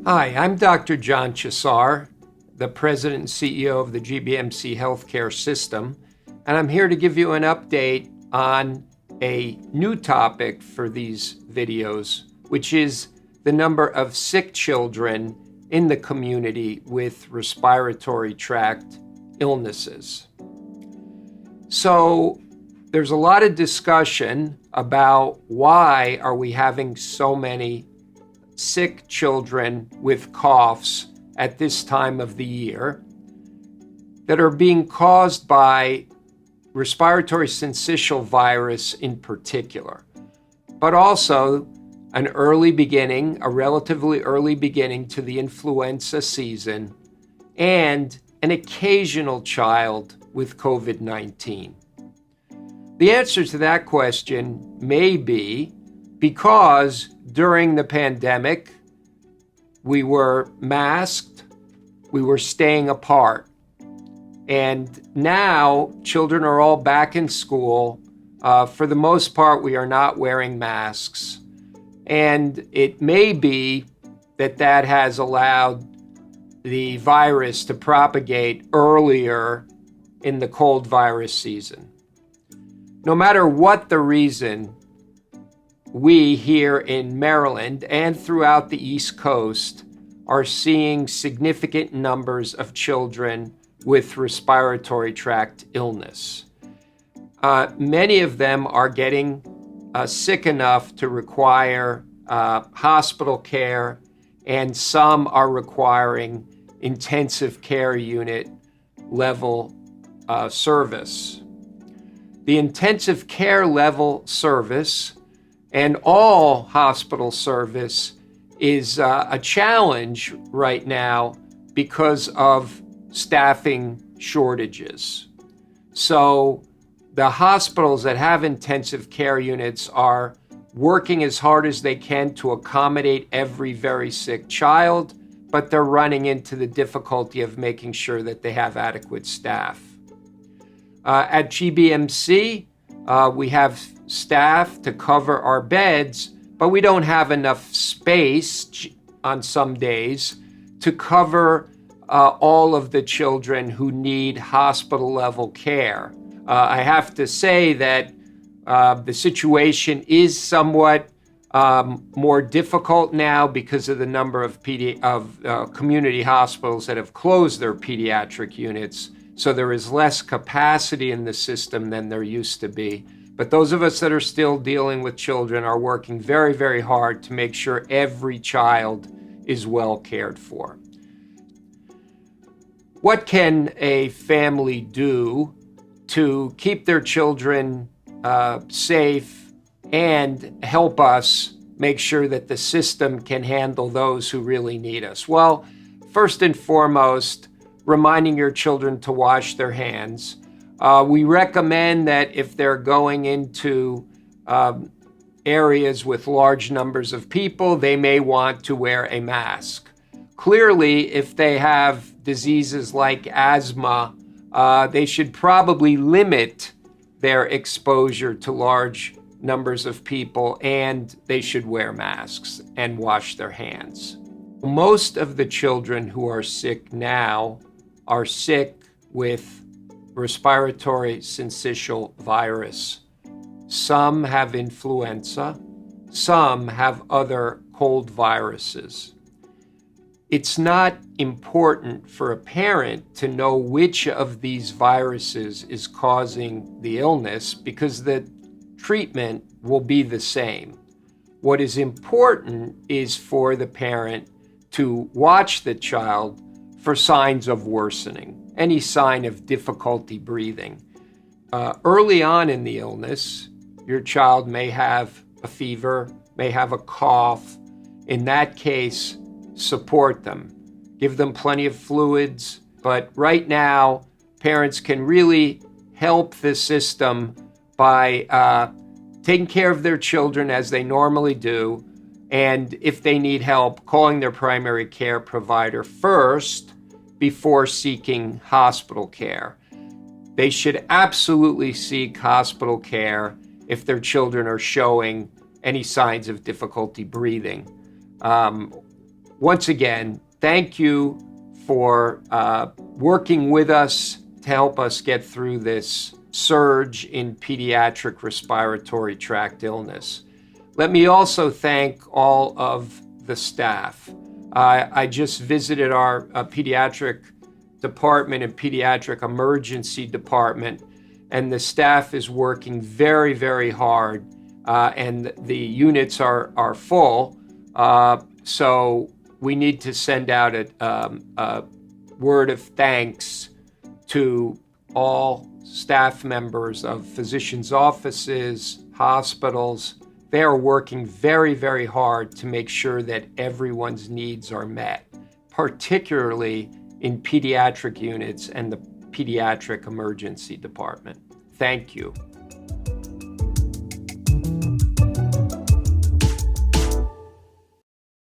Hi, I'm Dr. John Chessare, the President and CEO of the GBMC healthcare system, and I'm here to give you an update on a new topic for these videos, which is the number of sick children in the community with respiratory tract illnesses. So there's a lot of discussion about why are we having so many sick children with coughs at this time of the year that are being caused by respiratory syncytial virus in particular, but also a relatively early beginning to the influenza season and an occasional child with COVID-19. The answer to that question may be because during the pandemic, we were masked, we were staying apart. And now children are all back in school. For the most part, we are not wearing masks. And it may be that has allowed the virus to propagate earlier in the cold virus season. No matter what the reason, we here in Maryland and throughout the East Coast are seeing significant numbers of children with respiratory tract illness. Many of them are getting sick enough to require hospital care, and some are requiring intensive care unit level service. The intensive care level service and all hospital service is a challenge right now because of staffing shortages. So the hospitals that have intensive care units are working as hard as they can to accommodate every very sick child, but they're running into the difficulty of making sure that they have adequate staff. At GBMC, we have staff to cover our beds, but we don't have enough space on some days to cover all of the children who need hospital level care. I have to say that the situation is somewhat more difficult now because of the number of community hospitals that have closed their pediatric units. So there is less capacity in the system than there used to be. But those of us that are still dealing with children are working very, very hard to make sure every child is well cared for. What can a family do to keep their children safe and help us make sure that the system can handle those who really need us? Well, first and foremost, reminding your children to wash their hands. We recommend that if they're going into areas with large numbers of people, they may want to wear a mask. Clearly, if they have diseases like asthma, they should probably limit their exposure to large numbers of people, and they should wear masks and wash their hands. Most of the children who are sick now are sick with respiratory syncytial virus. Some have influenza, some have other cold viruses. It's not important for a parent to know which of these viruses is causing the illness because the treatment will be the same. What is important is for the parent to watch the child for signs of worsening, any sign of difficulty breathing. Early on in the illness, your child may have a fever, may have a cough. In that case, support them. Give them plenty of fluids. But right now, parents can really help the system by taking care of their children as they normally do. And if they need help, calling their primary care provider first before seeking hospital care. They should absolutely seek hospital care if their children are showing any signs of difficulty breathing. once again, thank you for working with us to help us get through this surge in pediatric respiratory tract illness. Let me also thank all of the staff. I just visited our pediatric department and pediatric emergency department, and the staff is working very, very hard, and the units are full. So we need to send out a word of thanks to all staff members of physicians' offices, hospitals. They are working very, very hard to make sure that everyone's needs are met, particularly in pediatric units and the pediatric emergency department. Thank you.